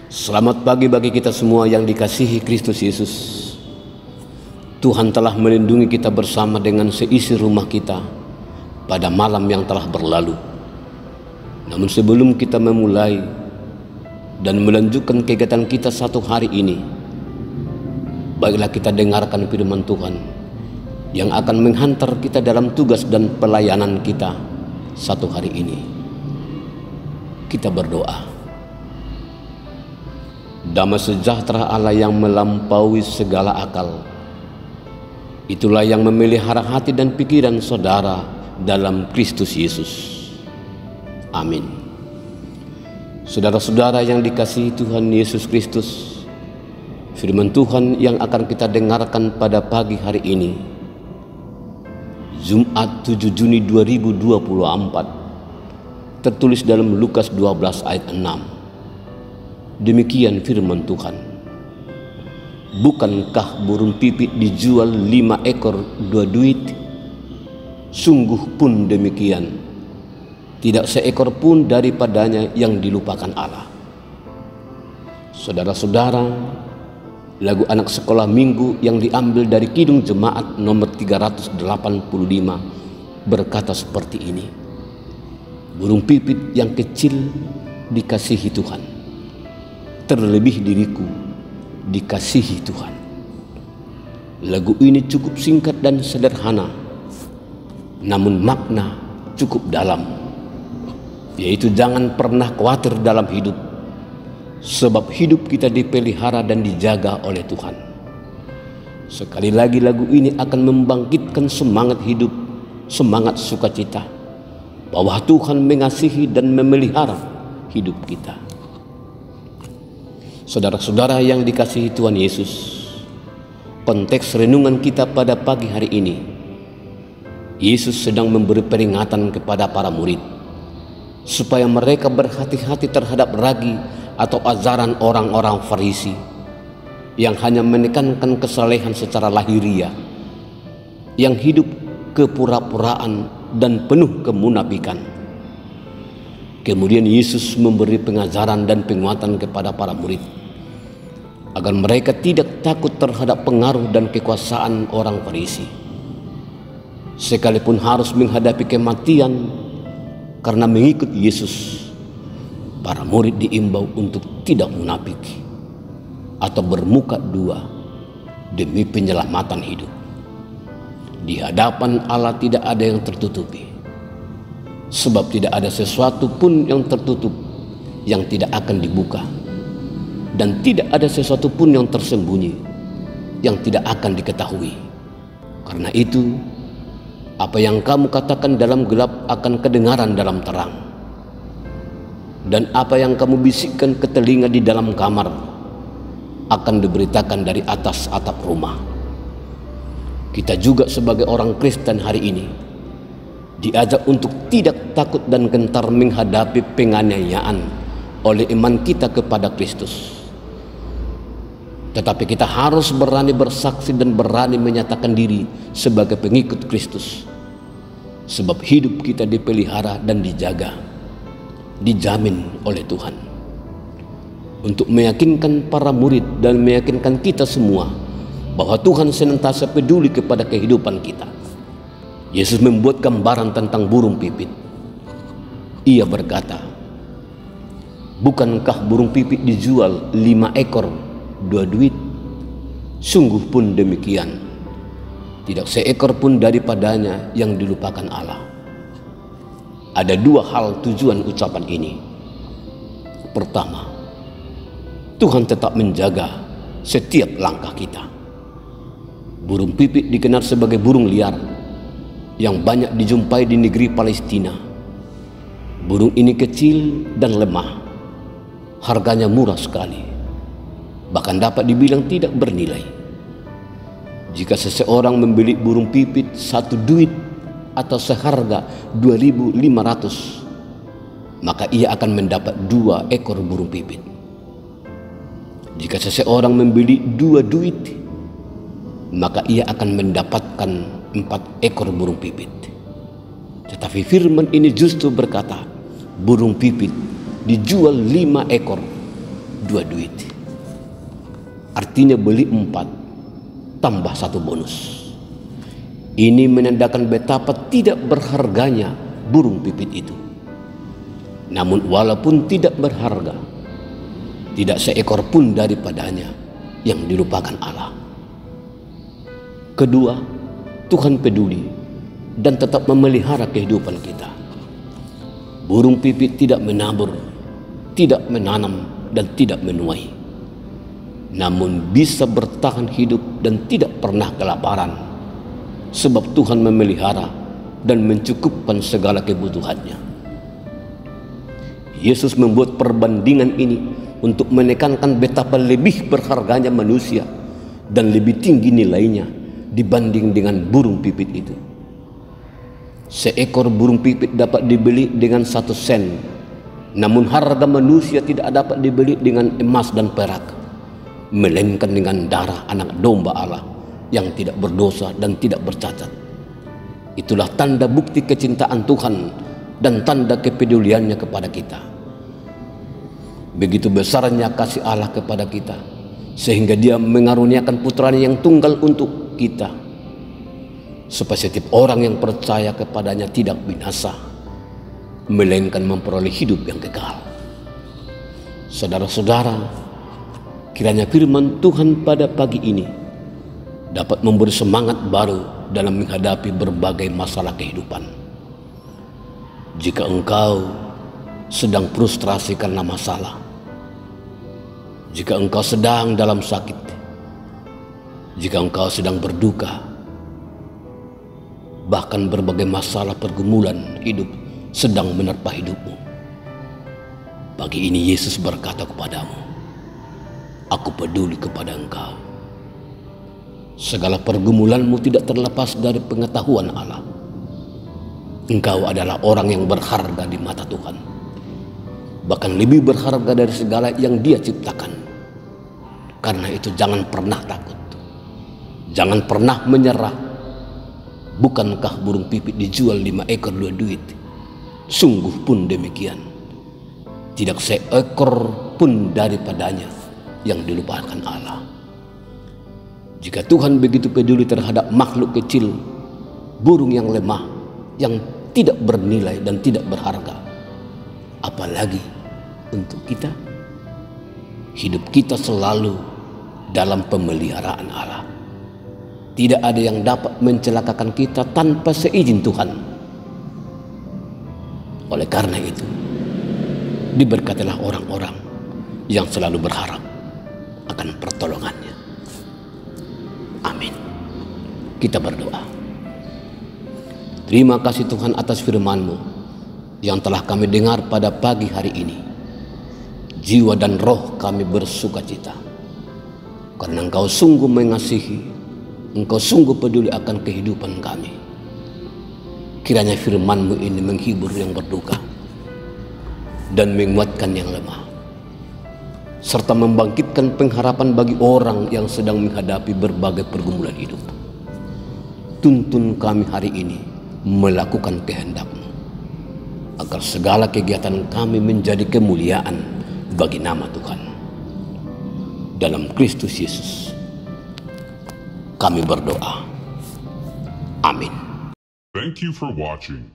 Selamat pagi bagi kita semua yang dikasihi Kristus Yesus. Tuhan telah melindungi kita bersama dengan seisi rumah kita pada malam yang telah berlalu. Namun sebelum kita memulai dan melanjutkan kegiatan kita satu hari ini, baiklah kita dengarkan firman Tuhan yang akan menghantar kita dalam tugas dan pelayanan kita satu hari ini. Kita berdoa. Damai sejahtera Allah yang melampaui segala akal, itulah yang memelihara hati dan pikiran saudara dalam Kristus Yesus. Amin. Saudara-saudara yang dikasihi Tuhan Yesus Kristus, firman Tuhan yang akan kita dengarkan pada pagi hari ini, Jumat 7 Juni 2024, tertulis dalam Lukas 12 ayat 6. Demikian firman Tuhan. Bukankah burung pipit dijual 5 ekor 2 duit? Sungguh pun demikian, tidak seekor pun daripadanya yang dilupakan Allah. Saudara-saudara, lagu anak sekolah minggu yang diambil dari Kidung Jemaat nomor 385 berkata seperti ini. Burung pipit yang kecil dikasihi Tuhan, terlebih diriku dikasihi Tuhan. Lagu ini cukup singkat dan sederhana, namun makna cukup dalam, yaitu jangan pernah khawatir dalam hidup, sebab hidup kita dipelihara dan dijaga oleh Tuhan. Sekali lagi lagu ini akan membangkitkan semangat hidup, semangat sukacita, bahwa Tuhan mengasihi dan memelihara hidup kita. Saudara-saudara yang dikasihi Tuhan Yesus, konteks renungan kita pada pagi hari ini, Yesus sedang memberi peringatan kepada para murid supaya mereka berhati-hati terhadap ragi atau ajaran orang-orang Farisi yang hanya menekankan kesalehan secara lahiriah, yang hidup kepura-puraan dan penuh kemunafikan. Kemudian Yesus memberi pengajaran dan penguatan kepada para murid agar mereka tidak takut terhadap pengaruh dan kekuasaan orang Farisi. Sekalipun harus menghadapi kematian karena mengikut Yesus, para murid diimbau untuk tidak munafik atau bermuka dua demi penyelamatan hidup. Di hadapan Allah tidak ada yang tertutupi, sebab tidak ada sesuatu pun yang tertutup yang tidak akan dibuka, dan tidak ada sesuatu pun yang tersembunyi yang tidak akan diketahui. Karena itu, apa yang kamu katakan dalam gelap akan kedengaran dalam terang, dan apa yang kamu bisikkan ke telinga di dalam kamar akan diberitakan dari atas atap rumah. Kita juga sebagai orang Kristen hari ini diajak untuk tidak takut dan gentar menghadapi penganiayaan oleh iman kita kepada Kristus. Tetapi kita harus berani bersaksi dan berani menyatakan diri sebagai pengikut Kristus, sebab hidup kita dipelihara dan dijaga, dijamin oleh Tuhan, untuk meyakinkan para murid dan meyakinkan kita semua bahwa Tuhan senantiasa peduli kepada kehidupan kita. Yesus membuat gambaran tentang burung pipit. Ia berkata, bukankah burung pipit dijual 5 ekor 2 duit? Sungguh pun demikian, tidak seekor pun daripadanya yang dilupakan Allah. Ada 2 hal tujuan ucapan ini. Pertama, Tuhan tetap menjaga setiap langkah kita. Burung pipit dikenal sebagai burung liar yang banyak dijumpai di negeri Palestina. Burung ini kecil dan lemah, harganya murah sekali, bahkan dapat dibilang tidak bernilai. Jika seseorang membeli burung pipit 1 duit atau seharga 2.500, maka ia akan mendapat 2 ekor burung pipit. Jika seseorang membeli 2 duit, maka ia akan mendapatkan 4 ekor burung pipit. Tetapi firman ini justru berkata, burung pipit dijual 5 ekor 2 duit. Artinya beli 4 tambah 1 bonus. Ini menandakan betapa tidak berharganya burung pipit itu. Namun walaupun tidak berharga, tidak seekor pun daripadanya yang dilupakan Allah. Kedua, Tuhan peduli dan tetap memelihara kehidupan kita. Burung pipit tidak menabur, tidak menanam, dan tidak menuai, namun bisa bertahan hidup dan tidak pernah kelaparan, sebab Tuhan memelihara dan mencukupkan segala kebutuhannya. Yesus membuat perbandingan ini untuk menekankan betapa lebih berharganya manusia dan lebih tinggi nilainya dibanding dengan burung pipit itu. Seekor burung pipit dapat dibeli dengan 1 sen, namun harga manusia tidak dapat dibeli dengan emas dan perak, melainkan dengan darah anak domba Allah yang tidak berdosa dan tidak bercacat. Itulah tanda bukti kecintaan Tuhan dan tanda kepeduliannya kepada kita. Begitu besarnya kasih Allah kepada kita, sehingga Dia mengaruniakan putranya yang tunggal untuk kita, supaya setiap orang yang percaya kepadanya tidak binasa, melainkan memperoleh hidup yang kekal. Saudara-saudara, kiranya firman Tuhan pada pagi ini dapat memberi semangat baru dalam menghadapi berbagai masalah kehidupan. Jika engkau sedang frustrasi karena masalah, jika engkau sedang dalam sakit, jika engkau sedang berduka, bahkan berbagai masalah pergumulan hidup sedang menerpa hidupmu, pagi ini Yesus berkata kepadamu, aku peduli kepada engkau. Segala pergumulanmu tidak terlepas dari pengetahuan Allah. Engkau adalah orang yang berharga di mata Tuhan, bahkan lebih berharga dari segala yang Dia ciptakan. Karena itu jangan pernah takut, jangan pernah menyerah. Bukankah burung pipit dijual 5 ekor 2 duit? Sungguh pun demikian, tidak seekor pun daripadanya yang dilupakan Allah. Jika Tuhan begitu peduli terhadap makhluk kecil, burung yang lemah, yang tidak bernilai dan tidak berharga, apalagi untuk kita? Hidup kita selalu dalam pemeliharaan Allah. Tidak ada yang dapat mencelakakan kita tanpa seizin Tuhan. Oleh karena itu, diberkatilah orang-orang yang selalu berharap akan pertolongannya. Amin. Kita berdoa. Terima kasih Tuhan atas firman-Mu yang telah kami dengar pada pagi hari ini. Jiwa dan roh kami bersuka cita, karena Engkau sungguh mengasihi, Engkau sungguh peduli akan kehidupan kami. Kiranya firman-Mu ini menghibur yang berduka dan menguatkan yang lemah, serta membangkitkan pengharapan bagi orang yang sedang menghadapi berbagai pergumulan hidup. Tuntun kami hari ini melakukan kehendak-Mu, agar segala kegiatan kami menjadi kemuliaan bagi nama Tuhan. Dalam Kristus Yesus kami berdoa. Amin. Thank you for watching.